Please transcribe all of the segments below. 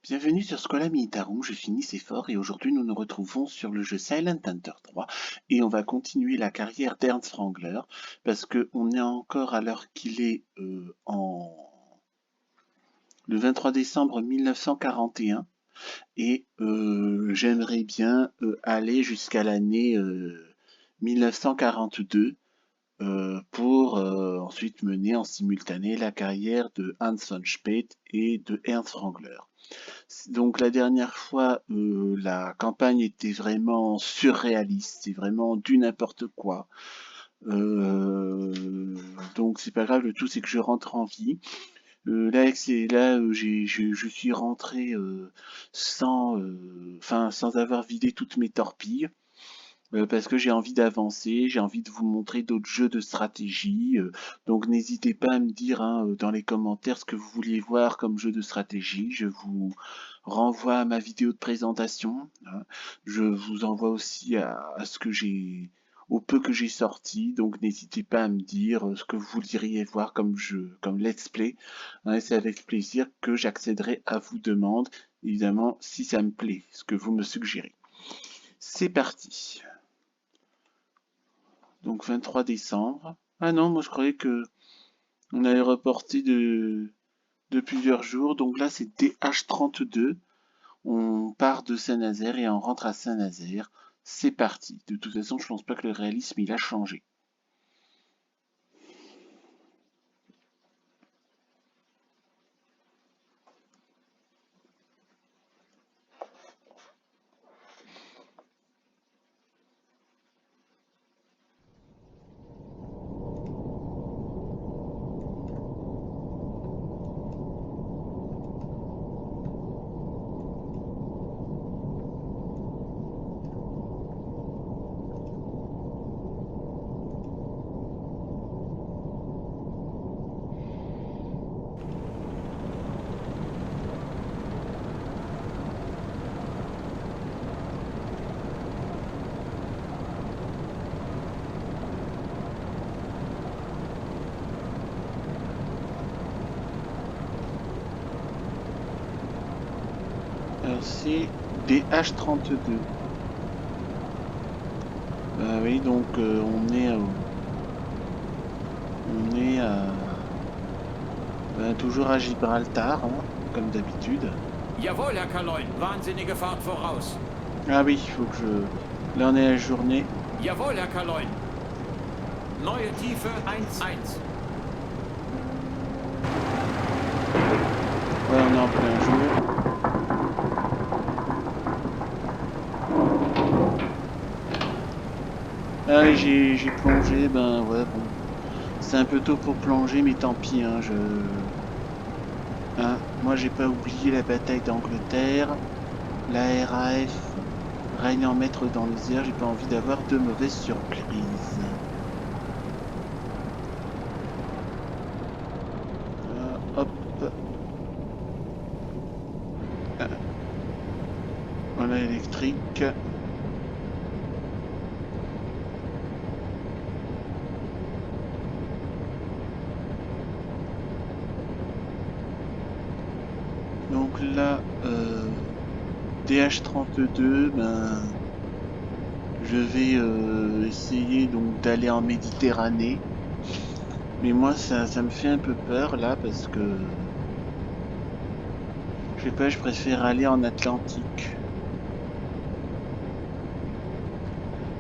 Bienvenue sur Scola Militarum, je suis Nicéphore et aujourd'hui nous nous retrouvons sur le jeu Silent Hunter 3 et on va continuer la carrière d'Ernst Wrangler parce qu'on est encore à l'heure qu'il est le 23 décembre 1941 et j'aimerais bien aller jusqu'à l'année 1942 pour ensuite mener en simultané la carrière de Hans von Speth et de Ernst Wrangler. Donc la dernière fois, la campagne était vraiment surréaliste, c'est vraiment du n'importe quoi. Donc c'est pas grave, le tout c'est que je rentre en vie. Je suis rentré sans avoir vidé toutes mes torpilles. Parce que j'ai envie d'avancer, j'ai envie de vous montrer d'autres jeux de stratégie. Donc n'hésitez pas à me dire dans les commentaires ce que vous vouliez voir comme jeu de stratégie. Je vous renvoie à ma vidéo de présentation. Je vous envoie aussi à ce que j'ai, au peu que j'ai sorti. Donc n'hésitez pas à me dire ce que vous voudriez voir comme jeu, comme let's play. Et c'est avec plaisir que j'accéderai à vos demandes, évidemment si ça me plaît, ce que vous me suggérez. C'est parti. Donc 23 décembre. Ah non, moi je croyais que on avait reporté de plusieurs jours. Donc là c'est DH32. On part de Saint-Nazaire et on rentre à Saint-Nazaire. C'est parti. De toute façon, je pense pas que le réalisme il a changé. Alors c'est DH32. Oui, donc on est toujours à Gibraltar, comme d'habitude. Jawohl, Herr Kaloin. Wahnsinnige Fahrt voraus. Ah oui, il faut que je... Là on est à la journée. Jawohl, Herr Kaloin. Neue Tiefe 1-1. Ouais, on est en plein jour. Ah oui, j'ai plongé, ben ouais, bon. C'est un peu tôt pour plonger, mais tant pis, moi j'ai pas oublié la bataille d'Angleterre, la RAF règne en maître dans les airs, j'ai pas envie d'avoir de mauvaises surprises. Hop. Voilà électrique. Donc là, DH32, ben, je vais essayer donc d'aller en Méditerranée. Mais moi, ça me fait un peu peur là parce que, je sais pas, je préfère aller en Atlantique.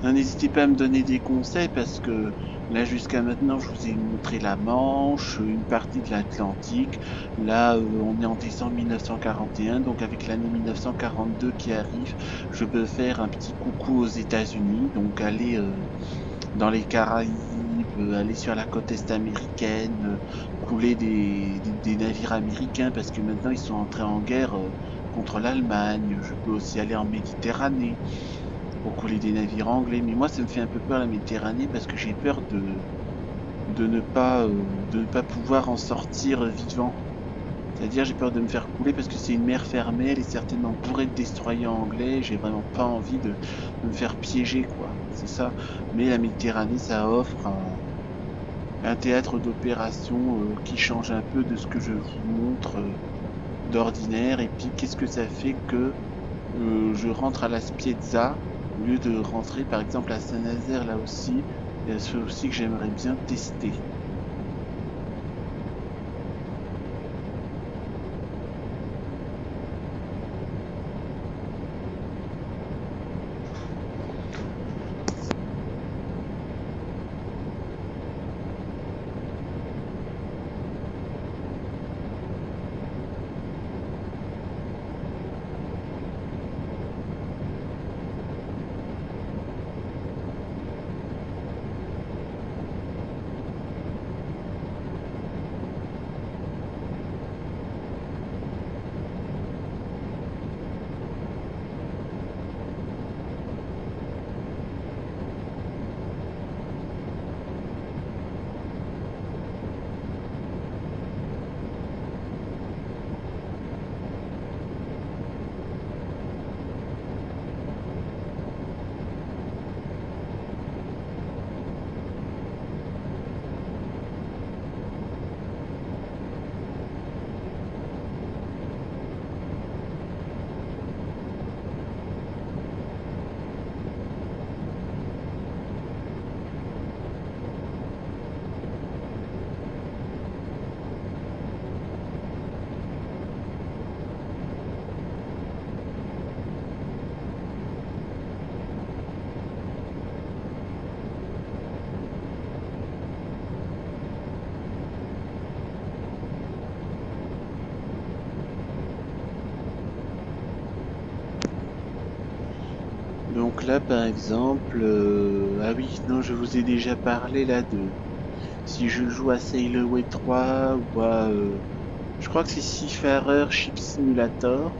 N'hésitez pas à me donner des conseils parce que là jusqu'à maintenant je vous ai montré la Manche, une partie de l'Atlantique. Là on est en décembre 1941, donc avec l'année 1942 qui arrive, je peux faire un petit coucou aux États-Unis, donc aller dans les Caraïbes, aller sur la côte est américaine, couler des navires américains parce que maintenant ils sont entrés en guerre contre l'Allemagne. Je peux aussi aller en Méditerranée pour couler des navires anglais. Mais moi, ça me fait un peu peur la Méditerranée parce que j'ai peur de ne pas pouvoir en sortir vivant. C'est-à-dire, j'ai peur de me faire couler parce que c'est une mer fermée, elle est certainement bourrée de destroyers anglais. J'ai vraiment pas envie de me faire piéger, quoi. C'est ça. Mais la Méditerranée, ça offre un théâtre d'opération qui change un peu de ce que je vous montre d'ordinaire. Et puis qu'est-ce que ça fait que je rentre à la Spiezza au lieu de rentrer par exemple à Saint-Nazaire là aussi. Et c'est aussi que j'aimerais bien tester. Donc là par exemple, ah oui, non, je vous ai déjà parlé là de si je joue à Sail Away 3 ou à je crois que c'est Seafarer Ship Simulator,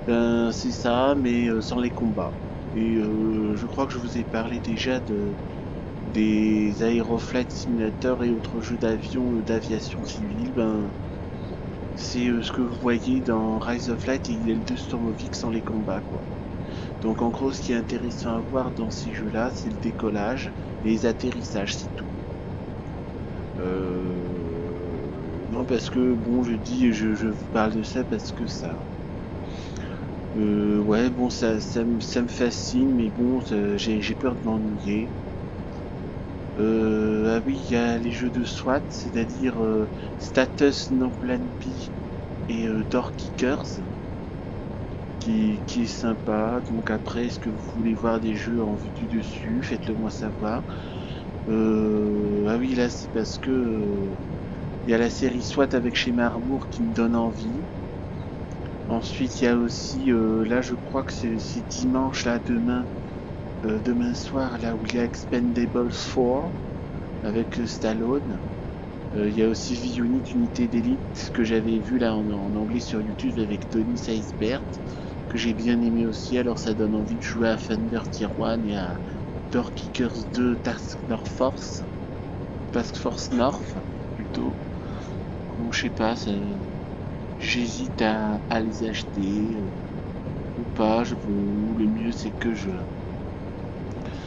ben c'est ça mais sans les combats. Et je crois que je vous ai parlé déjà des Aeroflight Simulator et autres jeux d'avion d'aviation civile. Ben c'est ce que vous voyez dans Rise of Light et IL-2 Stormovik sans les combats quoi. Donc en gros, ce qui est intéressant à voir dans ces jeux-là, c'est le décollage et les atterrissages, c'est tout. Non, parce que bon, je vous parle de ça parce que ça. Ouais, bon, ça me fascine, mais bon, j'ai peur de m'ennuyer. Ah oui, il y a les jeux de SWAT, c'est-à-dire Status No Plan B et Door Kickers, qui est sympa. Donc après, est-ce que vous voulez voir des jeux en vue du dessus? Faites-le moi savoir. Ah oui, là, c'est parce que il y a la série SWAT avec chez Marbourg qui me donne envie. Ensuite, il y a aussi, là, je crois que c'est dimanche, là, demain soir, là, où il y a Expendables 4 avec Stallone. Il y a aussi V-Unit, Unité d'élite, que j'avais vu là en anglais sur YouTube avec Tony Seisbert, que j'ai bien aimé aussi. Alors ça donne envie de jouer à Thunder Tier 1 et à Door Kickers 2 Task Force North plutôt. Bon, je sais pas, j'hésite à les acheter ou pas. Ou le mieux c'est que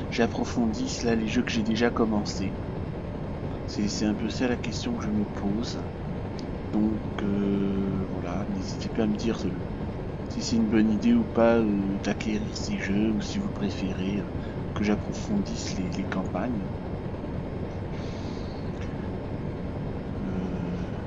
j'approfondisse là les jeux que j'ai déjà commencé. C'est un peu ça la question que je me pose. Donc voilà, n'hésitez pas à me dire si c'est une bonne idée ou pas d'acquérir ces jeux ou si vous préférez que j'approfondisse les campagnes. Euh,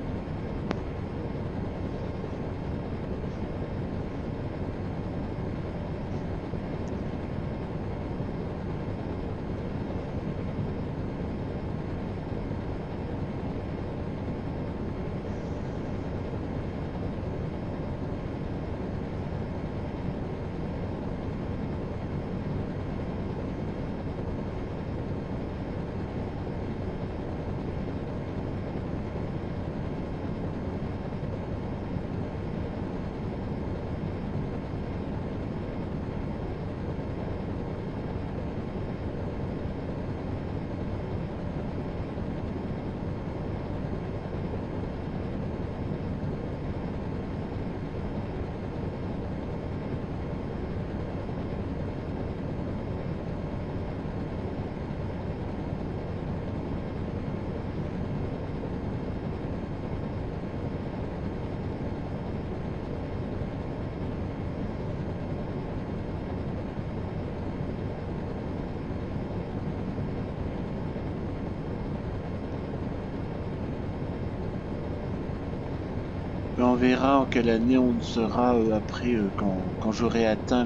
On verra en quelle année on sera après quand j'aurai atteint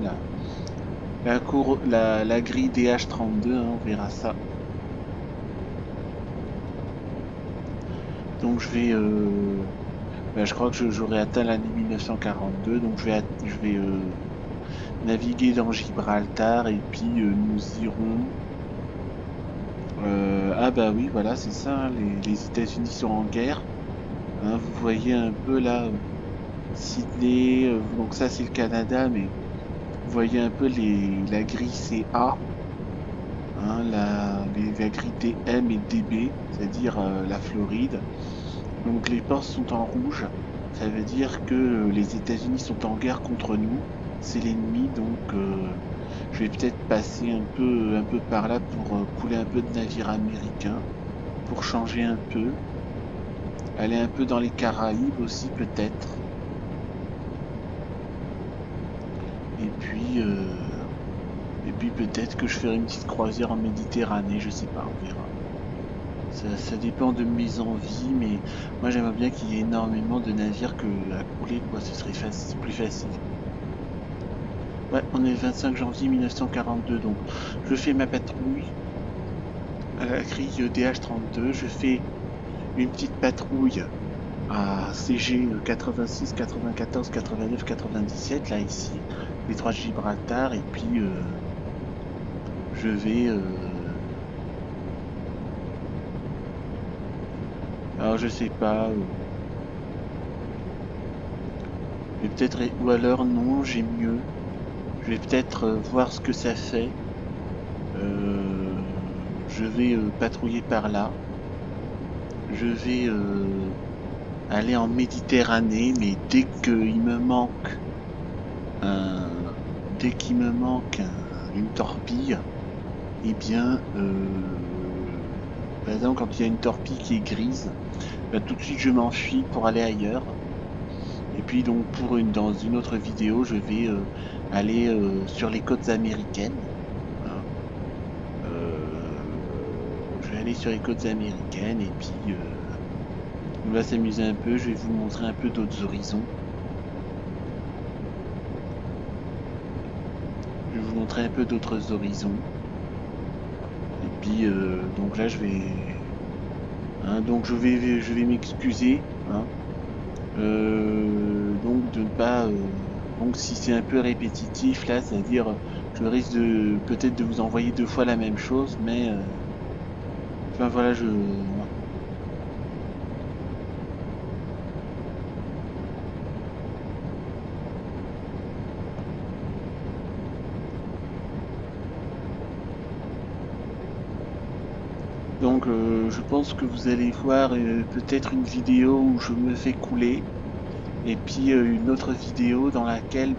la grille DH32, hein, on verra ça. Donc je vais je crois que j'aurai atteint l'année 1942, donc je vais naviguer dans Gibraltar et puis nous irons ah bah oui, voilà, c'est ça, hein, les États-Unis sont en guerre, hein, vous voyez un peu là Sydney, donc ça c'est le Canada, mais vous voyez un peu la grille CA, hein, la grille DM et DB, c'est-à-dire la Floride. Donc les ports sont en rouge, ça veut dire que les États-Unis sont en guerre contre nous, c'est l'ennemi, donc je vais peut-être passer un peu par là pour couler un peu de navires américains, pour changer un peu, aller un peu dans les Caraïbes aussi peut-être. Et puis peut-être que je ferai une petite croisière en Méditerranée, je sais pas, on verra. Ça dépend de mes envies, mais moi j'aimerais bien qu'il y ait énormément de navires à couler, quoi, ce serait plus facile. Ouais, on est le 25 janvier 1942, donc je fais ma patrouille à la grille DH32, je fais une petite patrouille à CG 86, 94, 89, 97, là ici, détroit de Gibraltar, et puis je vais alors je sais pas mais peut-être ou alors non, j'ai mieux. Je vais peut-être voir ce que ça fait. Je vais patrouiller par là. Je vais aller en Méditerranée, mais dès qu'il me manque une torpille, eh bien, par exemple, quand il y a une torpille qui est grise, tout de suite je m'enfuis pour aller ailleurs. Et puis donc dans une autre vidéo, je vais aller sur les côtes américaines. Hein. Je vais aller sur les côtes américaines et puis on va s'amuser un peu. Je vais vous montrer un peu d'autres horizons. Je vais vous montrer un peu d'autres horizons. Et puis donc là je vais donc je vais m'excuser. Hein. Donc de ne pas donc si c'est un peu répétitif là, c'est-à-dire je risque de peut-être de vous envoyer 2 fois la même chose, mais enfin voilà, donc je pense que vous allez voir peut-être une vidéo où je me fais couler. Et puis une autre vidéo dans laquelle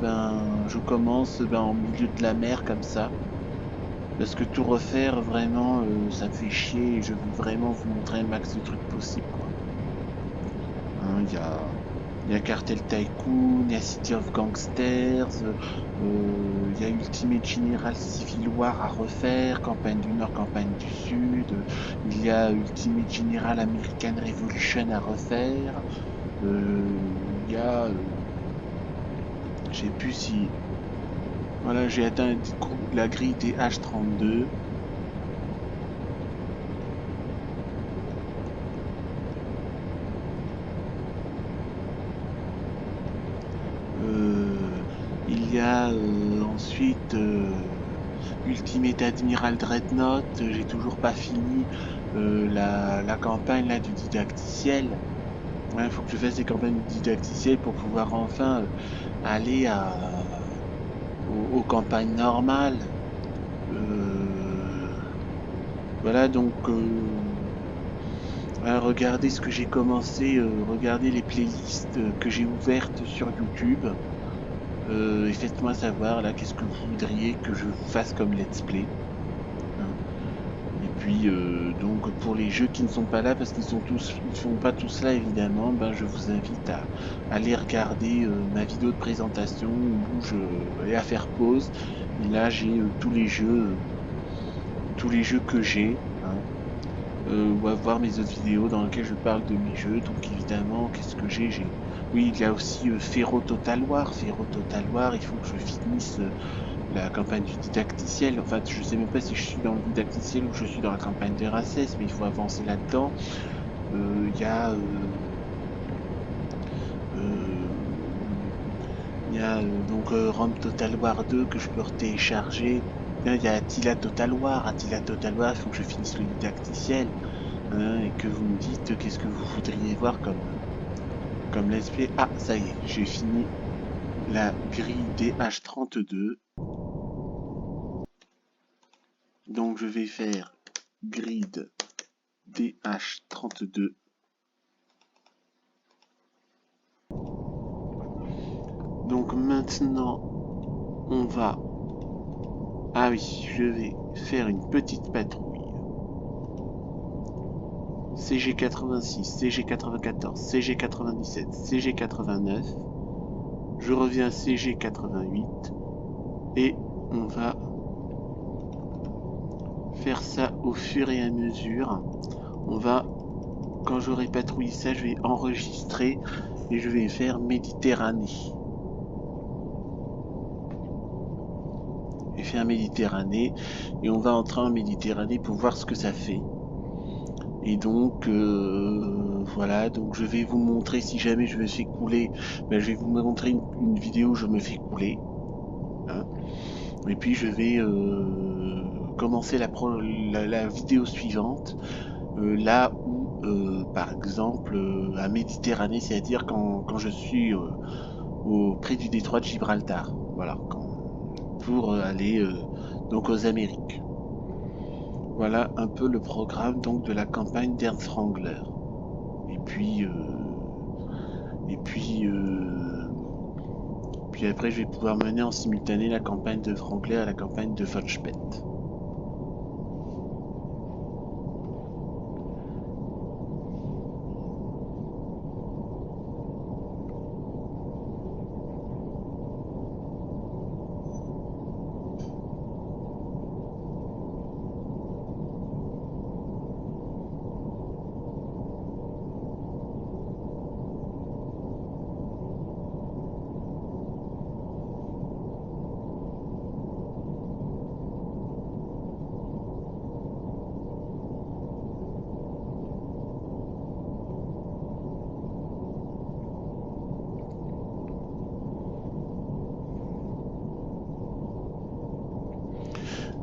je commence en milieu de la mer comme ça. Parce que tout refaire vraiment ça me fait chier et je veux vraiment vous montrer un max de trucs possibles, quoi. Hein, y a Cartel Tycoon, il y a City of Gangsters, il y a Ultimate General Civil War à refaire, campagne du Nord, campagne du Sud, il y a Ultimate General American Revolution à refaire, il y a je sais plus si voilà, j'ai atteint la grille des H32. Il y a ensuite Ultimate Admiral Dreadnought. J'ai toujours pas fini la campagne là du didacticiel. Il faut que je fasse des campagnes du didacticiel pour pouvoir enfin aller aux campagnes normales. Voilà, donc regardez ce que j'ai commencé, regardez les playlists que j'ai ouvertes sur YouTube. Et faites-moi savoir là qu'est-ce que vous voudriez que je vous fasse comme let's play. Hein. Et puis donc pour les jeux qui ne sont pas là parce qu'ils sont pas tous là évidemment, je vous invite à aller regarder ma vidéo de présentation et à faire pause. Et là j'ai tous les jeux que j'ai. Hein. Ou à voir mes autres vidéos dans lesquelles je parle de mes jeux. Donc évidemment, qu'est-ce que j'ai Oui, il y a aussi Ferro Total War. Ferro Total War, il faut que je finisse la campagne du didacticiel. En fait, je sais même pas si je suis dans le didacticiel ou je suis dans la campagne de Racès, mais il faut avancer là-dedans. Il y a... il y a donc ROM Total War 2 que je peux télécharger. Il y a Attila Total War. Attila Total War, il faut que je finisse le didacticiel. Hein, et que vous me dites qu'est-ce que vous voudriez voir comme let's play. Ah, ça y est, j'ai fini la grille DH32. Donc je vais faire grid DH32. Donc maintenant, on va... Ah oui, je vais faire une petite patrouille. CG86, CG94, CG97, CG89. Je reviens à CG88. Et on va faire ça au fur et à mesure. On va, quand j'aurai patrouillé ça, je vais enregistrer et je vais faire Méditerranée. Je vais faire Méditerranée et on va entrer en Méditerranée pour voir ce que ça fait. Et donc voilà, donc je vais vous montrer si jamais je me fais couler, ben, je vais vous montrer une vidéo où je me fais couler. Hein. Et puis je vais commencer la vidéo suivante. Là où, par exemple, à Méditerranée, c'est-à-dire quand je suis près du détroit de Gibraltar, voilà, pour aller donc aux Amériques. Voilà un peu le programme donc de la campagne d'Ernst Wrangler. Et puis, puis après, je vais pouvoir mener en simultané la campagne de Wrangler et la campagne de von Speth.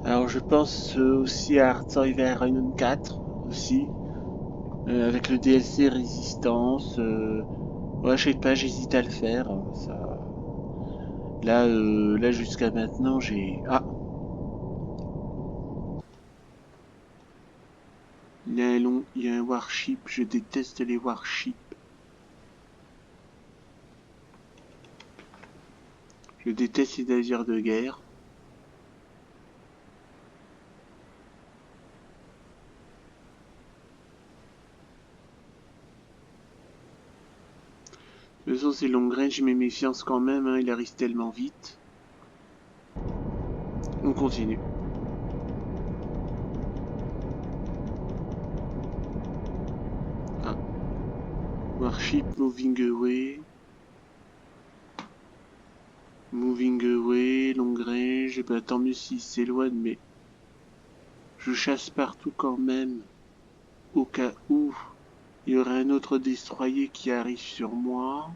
Alors je pense aussi à Hearts 4 aussi, avec le DLC Résistance. Ouais, je sais pas, j'hésite à le faire. Ça... Là jusqu'à maintenant, j'ai... Ah, il y a un warship, je déteste les warships. Je déteste les navires de guerre. De toute façon, c'est long range, j'ai mes méfiances quand même, hein, il arrive tellement vite. On continue. Ah. Warship moving away. Moving away, long range. Bah, tant mieux s'il s'éloigne, mais je chasse partout quand même. Au cas où il y aurait un autre destroyer qui arrive sur moi.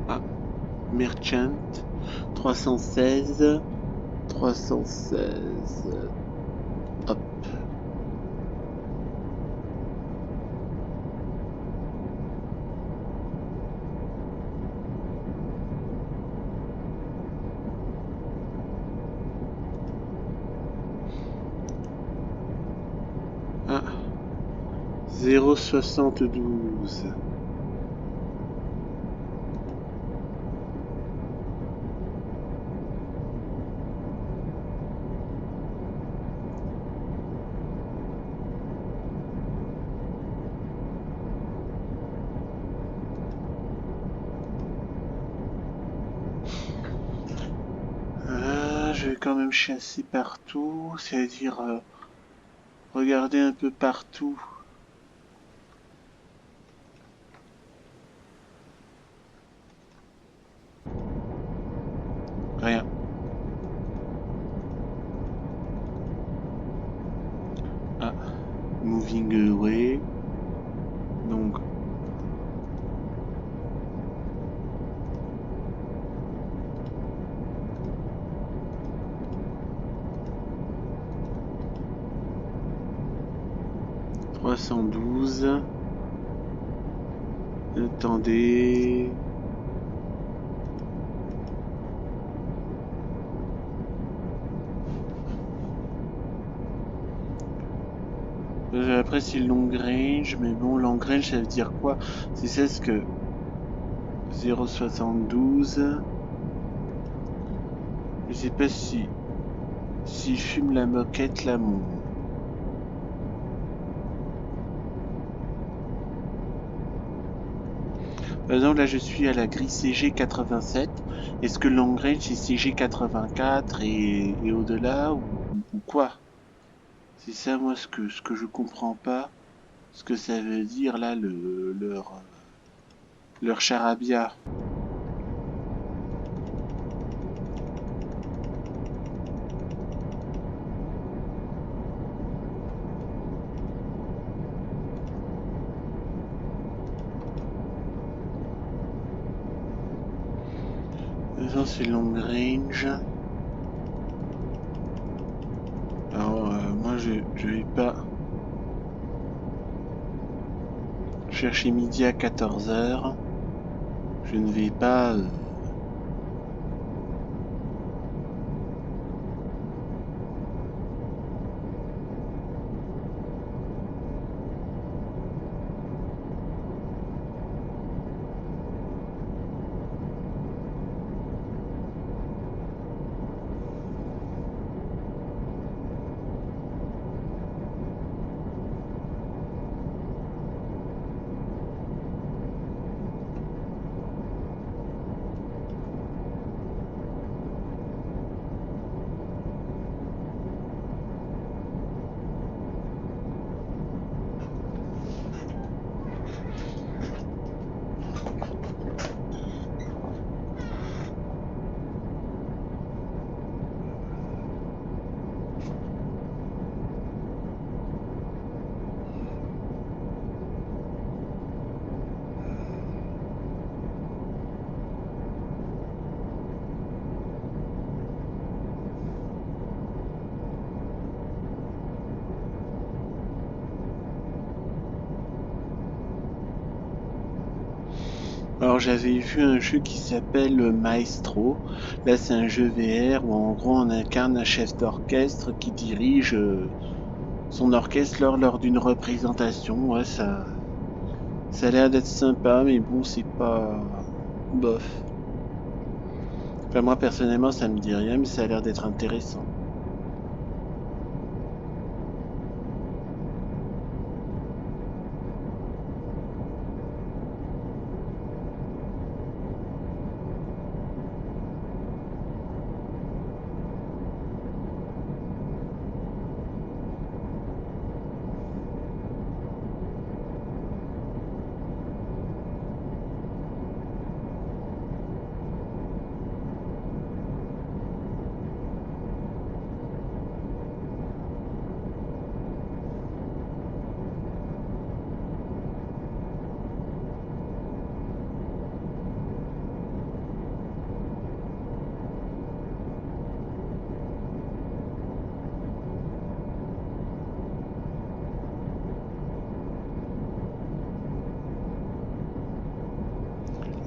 Ah, Merchant. 316. 316. Hop. Ah. 0,72. Je vais quand même chasser partout, c'est-à-dire regarder un peu partout. Rien. Ah, moving away. Donc, $312. Attendez. Après c'est long range, mais bon, long range ça veut dire quoi? C'est ça ce que 0,72. Je sais pas si je fume la moquette là mon. Par exemple là je suis à la grille CG 87. Est-ce que long range c'est CG 84 et au-delà ou quoi? C'est ça moi ce que je comprends pas. Ce que ça veut dire là leur charabia. Ça c'est long range. Alors moi je vais pas chercher midi à 14h. Je ne vais pas Alors j'avais vu un jeu qui s'appelle Maestro. Là c'est un jeu VR où en gros on incarne un chef d'orchestre qui dirige son orchestre lors d'une représentation. Ouais, ça a l'air d'être sympa, mais bon c'est pas bof. Enfin moi personnellement ça me dit rien, mais ça a l'air d'être intéressant.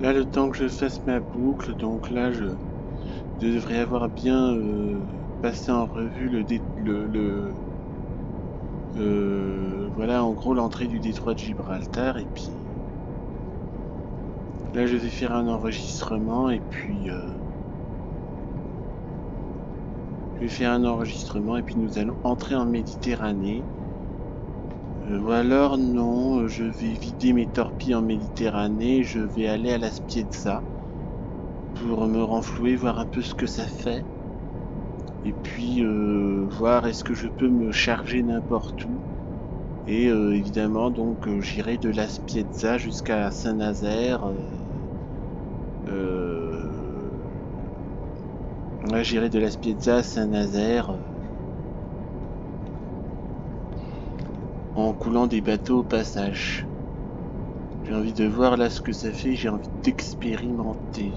Là le temps que je fasse ma boucle, donc là je devrais avoir bien passé en revue voilà en gros l'entrée du détroit de Gibraltar, et puis là je vais faire un enregistrement et puis nous allons entrer en Méditerranée. Ou alors non, je vais vider mes torpilles en Méditerranée, je vais aller à la Spiezza pour me renflouer, voir un peu ce que ça fait. Et puis voir est-ce que je peux me charger n'importe où. Et évidemment, donc j'irai de La Spiezza jusqu'à Saint-Nazaire. Ouais, j'irai de La Spiezza à Saint-Nazaire en coulant des bateaux au passage. J'ai envie de voir là ce que ça fait, j'ai envie d'expérimenter.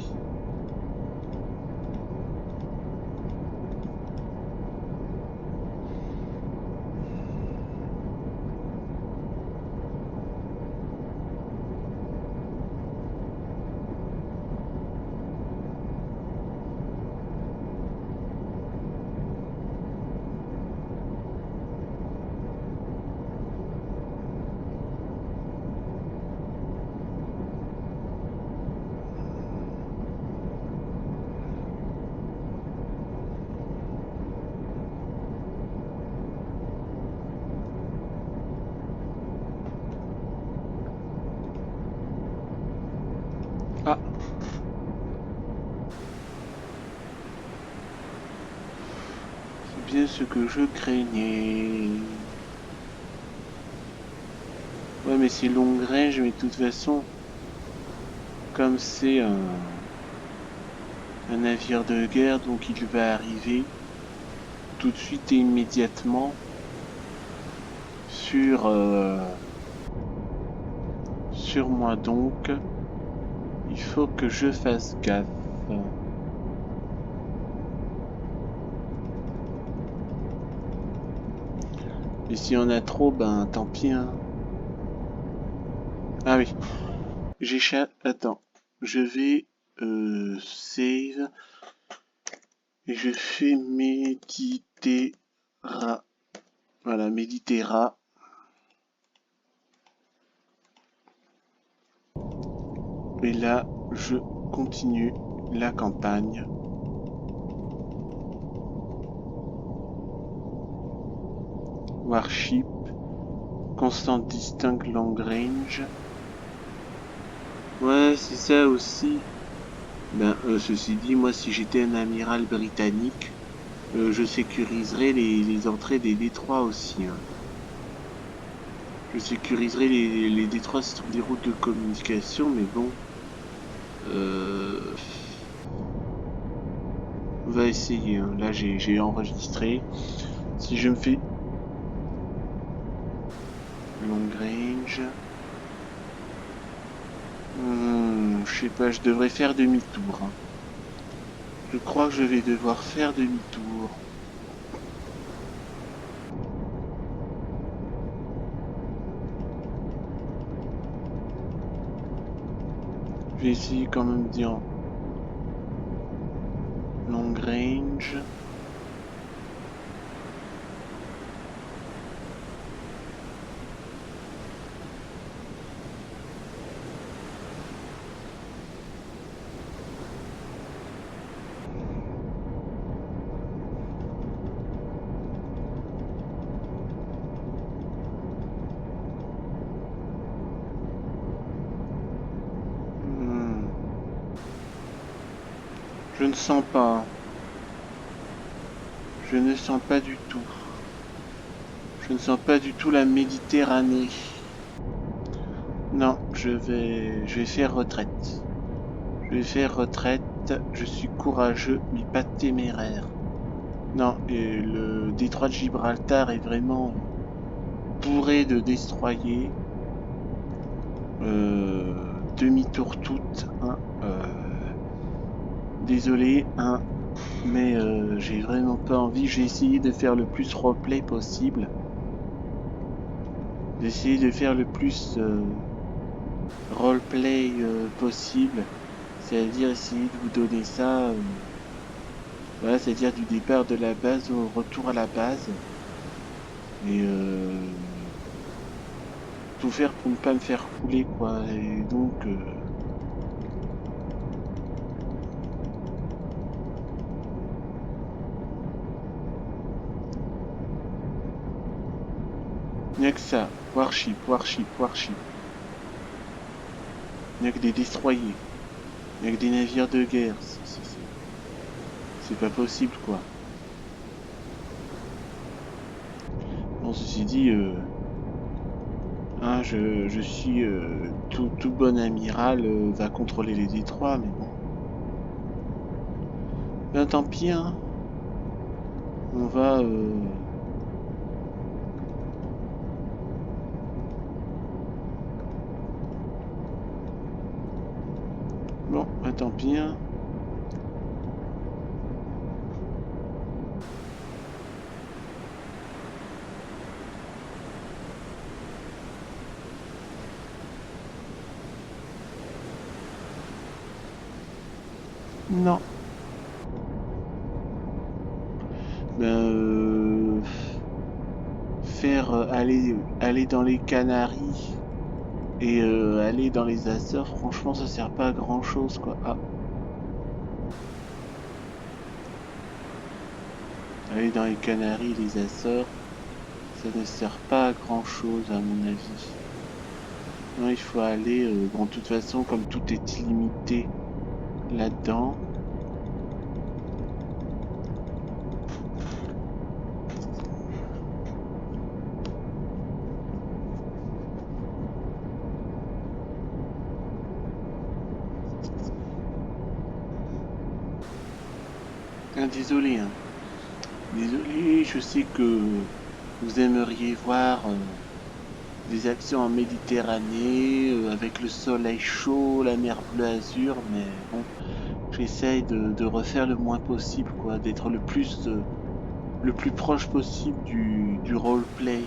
Ah, c'est bien ce que je craignais. Ouais, mais c'est longue range, mais de toute façon, comme c'est un navire de guerre, donc il va arriver tout de suite et immédiatement sur moi, donc il faut que je fasse gaffe. Et si on a trop, ben tant pis, hein. Ah oui, j'échappe. Attends, je vais save et je fais Meditera. Voilà, Meditera. Et là, je continue la campagne. Warship, Constant Distinct Long Range. Ouais, c'est ça aussi. Ben, ceci dit, moi, si j'étais un amiral britannique, je sécuriserais les entrées des détroits aussi. Hein. Je sécuriserais les détroits sur des routes de communication, mais bon. On va essayer. Hein. Là, j'ai enregistré. Si je me fais long range, je sais pas, je devrais faire demi-tour. Hein. Je crois que je vais devoir faire demi-tour. Je vais essayer quand même dire long range. Je ne sens pas. Je ne sens pas du tout. Je ne sens pas du tout la Méditerranée. Non, je vais faire retraite. Je vais faire retraite. Je suis courageux, mais pas téméraire. Non, et le détroit de Gibraltar est vraiment bourré de destroyers. Demi-tour toute. Hein, désolé, hein, mais j'ai vraiment pas envie. J'ai essayé de faire le plus roleplay possible. J'ai essayé de faire le plus roleplay possible. C'est-à-dire essayer de vous donner ça. Voilà, c'est-à-dire du départ de la base au retour à la base. Et tout faire pour ne pas me faire couler, quoi. Et donc... il n'y a que ça. Warship, warship, warship. Il n'y a que des destroyers. Il n'y a que des navires de guerre. C'est pas possible, quoi. Bon, ceci dit, hein, je suis tout bon amiral va contrôler les détroits, mais bon. Ben tant pis, hein. On va... Bon, ben tant pis, hein. Non. Ben, faire aller dans les Canaries et aller dans les Açores, franchement, ça sert pas à grand chose, quoi. Ah. Aller dans les Canaries, les Açores, ça ne sert pas à grand chose, à mon avis. Non, il faut aller. Bon, de toute façon, comme tout est illimité là-dedans. Ah, désolé, hein. Désolé, je sais que vous aimeriez voir des actions en Méditerranée avec le soleil chaud, la mer bleu azur, mais bon, j'essaye de refaire le moins possible, quoi, d'être le plus proche possible du roleplay.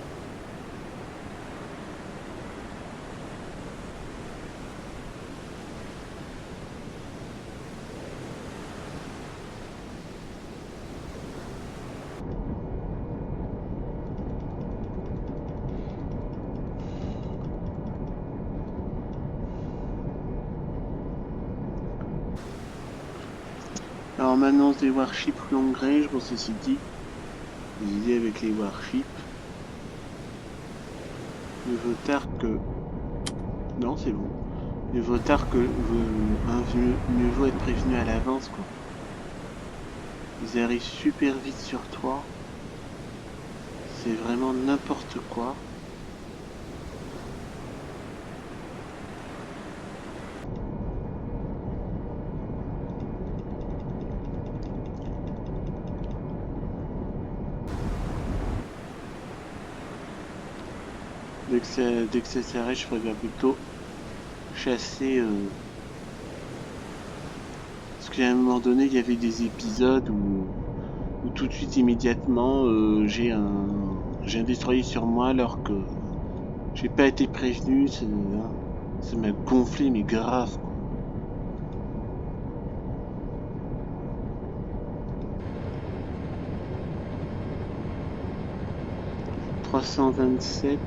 Alors on m'annonce des warships long range, bon ceci dit, les idées avec les warships. Mieux vaut tard que... Non, c'est bon. Mieux vaut tard que... mieux vaut être prévenu à l'avance, quoi. Ils arrivent super vite sur toi. C'est vraiment n'importe quoi. Dès que ça s'arrête, je préfère plutôt chasser... Parce qu'à un moment donné, il y avait des épisodes où tout de suite, immédiatement, j'ai un destroyer sur moi alors que j'ai pas été prévenu. Ça m'a gonflé, mais grave, quoi. « 327...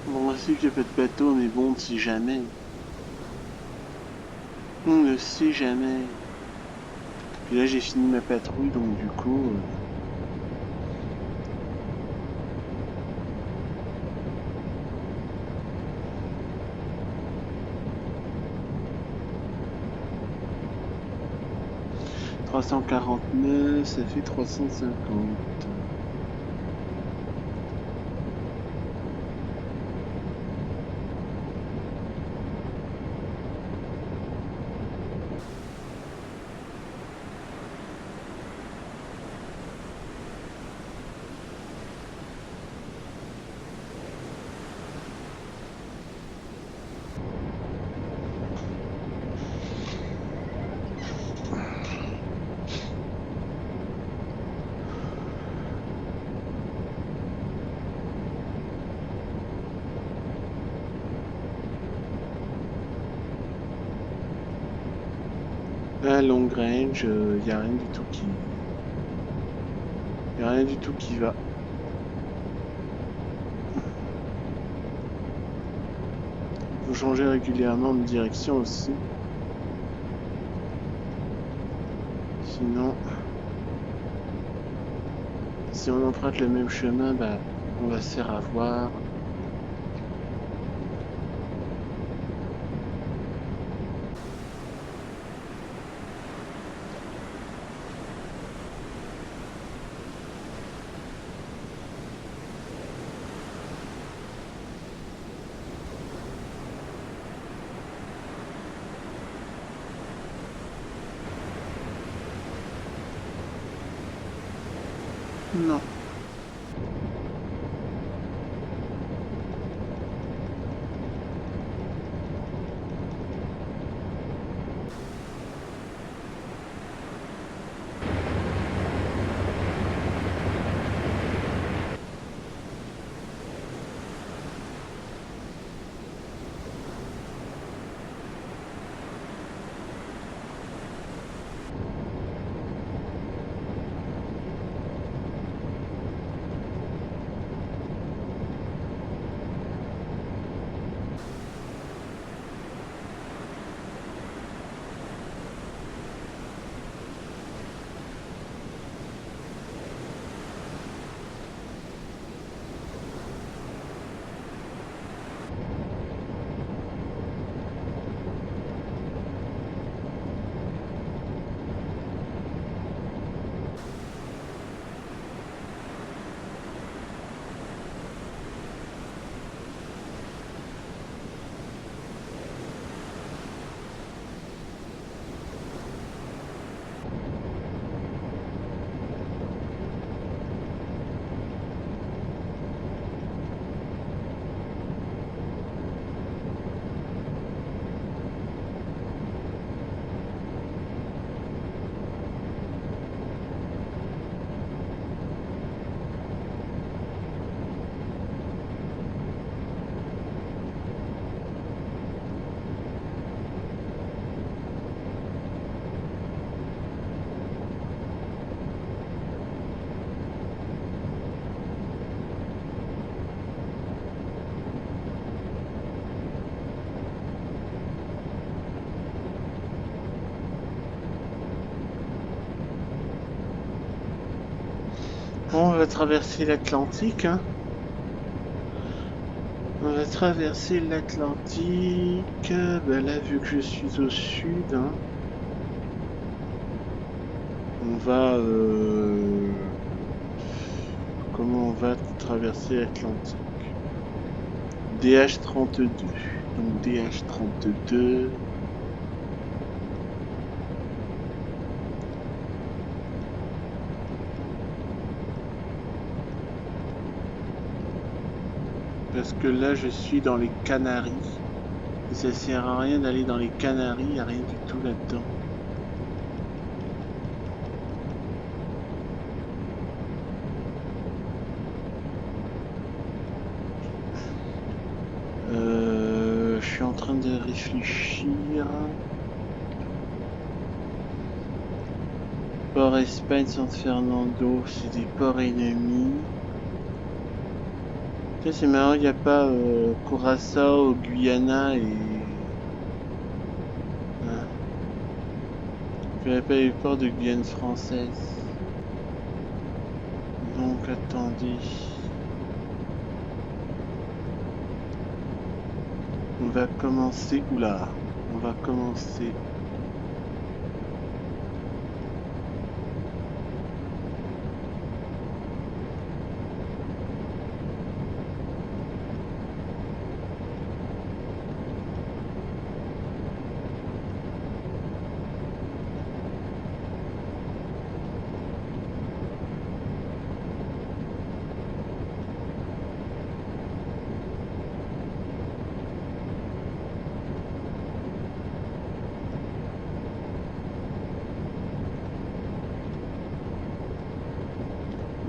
Bon, moi aussi, j'ai pas de bateau, mais bon, on ne sait jamais. On ne sait jamais. Puis là, j'ai fini ma patrouille, donc du coup... 349, ça fait 350. À long range, il n'y a rien du tout qui... Y a rien du tout qui va. Faut changer régulièrement de direction aussi. Sinon, si on emprunte le même chemin, bah, on va se faire avoir. Non. On va traverser l'Atlantique. Hein. On va traverser l'Atlantique. Ben là, vu que je suis au sud, hein, on va... comment on va traverser l'Atlantique? DH32. Donc DH32... Parce que là, je suis dans les Canaries. Et ça sert à rien d'aller dans les Canaries, il n'y a rien du tout là-dedans. Je suis en train de réfléchir. Port Espagne, San Fernando, c'est des ports ennemis. C'est marrant, il n'y a pas Curaçao, Guyana et... Hein. Il n'y a pas les ports de Guyane française. Donc attendez. On va commencer... Oula. On va commencer...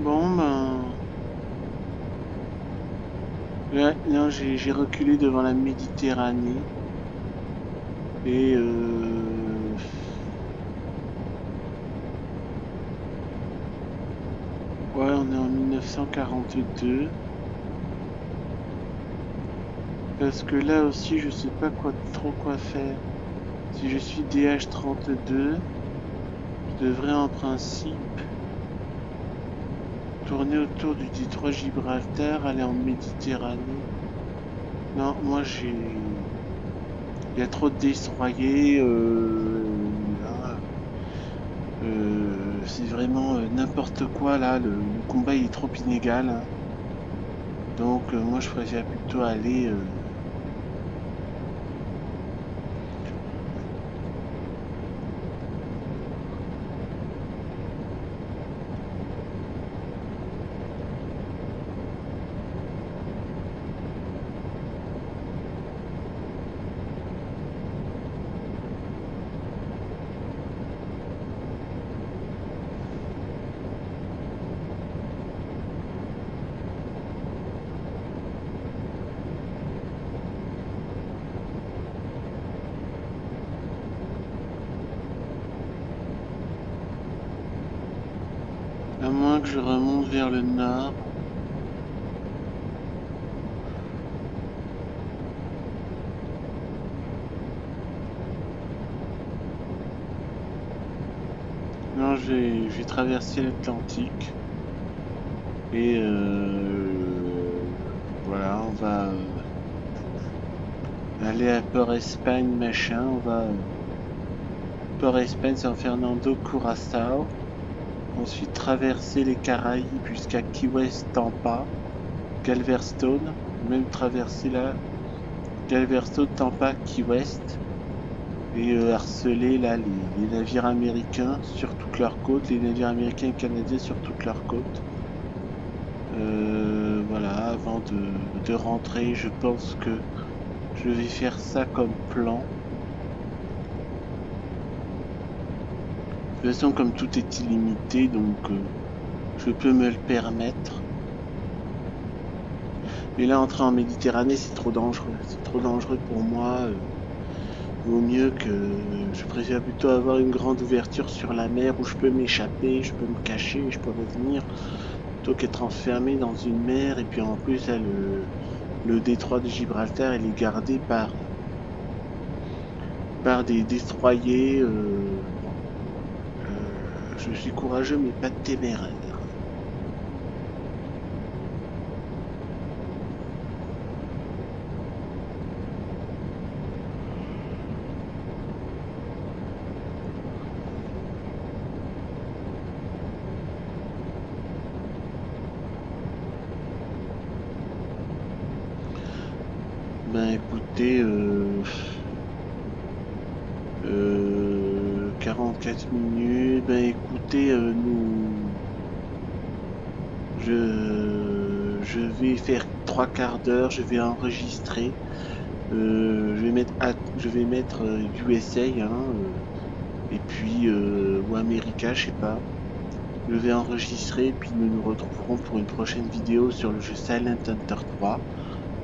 Bon ben... Ouais, non, j'ai reculé devant la Méditerranée. Et 1942. Parce que là aussi, je sais pas trop quoi faire. Si je suis DH32, je devrais en principe tourner autour du détroit Gibraltar, aller en Méditerranée. Non, moi j'ai... Il y a trop de destroyers. C'est vraiment n'importe quoi là. Le combat il est trop inégal. Hein. Donc moi je préfère plutôt aller... à moins que je remonte vers le nord. Non, je vais traverser l'Atlantique. Et voilà, on va aller à Port-Espagne, machin. On va... Port-Espagne, San Fernando, Curaçao. Ensuite, traverser les Caraïbes jusqu'à Key West, Tampa, Galveston. Même traverser là, Galveston, Tampa, Key West. Et harceler là les navires américains sur toute leur côte, les navires américains et canadiens sur toute leur côte. Voilà, avant de rentrer, je pense que je vais faire ça comme plan. De toute façon, comme tout est illimité, donc je peux me le permettre. Mais là, entrer en Méditerranée, c'est trop dangereux. C'est trop dangereux pour moi. Vaut mieux que... Je préfère plutôt avoir une grande ouverture sur la mer où je peux m'échapper, je peux me cacher, je peux revenir, plutôt qu'être enfermé dans une mer. Et puis en plus, là, le détroit de Gibraltar, il est gardé par des destroyers. Je suis courageux, mais pas téméraire. Ben écoutez, 44 minutes, ben écoutez, je vais faire 3/4 d'heure, je vais enregistrer, je vais mettre USA, hein, et puis, ou America, je sais pas. Je vais enregistrer, puis nous nous retrouverons pour une prochaine vidéo sur le jeu Silent Hunter 3.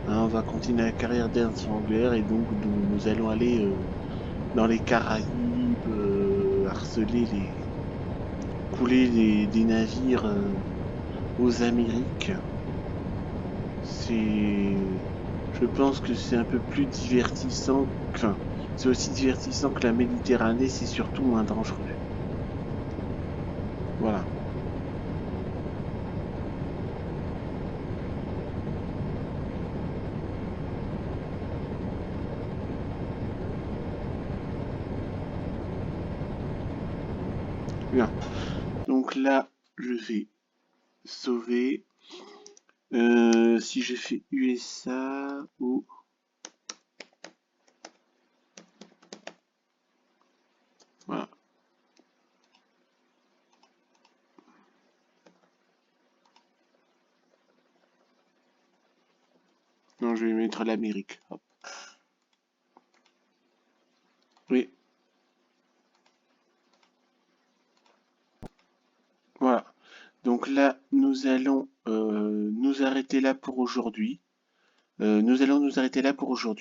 Hein, on va continuer la carrière d'Ernst Spangler et donc nous allons aller dans les Caraïbes, harceler couler des navires aux Amériques. Je pense que c'est un peu plus divertissant, enfin, c'est aussi divertissant que la Méditerranée, c'est surtout moins dangereux. Voilà. Bien. Donc là, je vais sauver. Si je fais USA ou... Voilà. Non, je vais mettre l'Amérique. Oui. Voilà. Donc là, nous allons nous arrêter là pour aujourd'hui.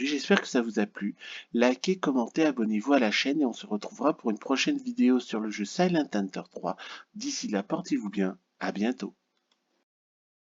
J'espère que ça vous a plu. Likez, commentez, abonnez-vous à la chaîne et on se retrouvera pour une prochaine vidéo sur le jeu Silent Hunter 3. D'ici là, portez-vous bien. À bientôt.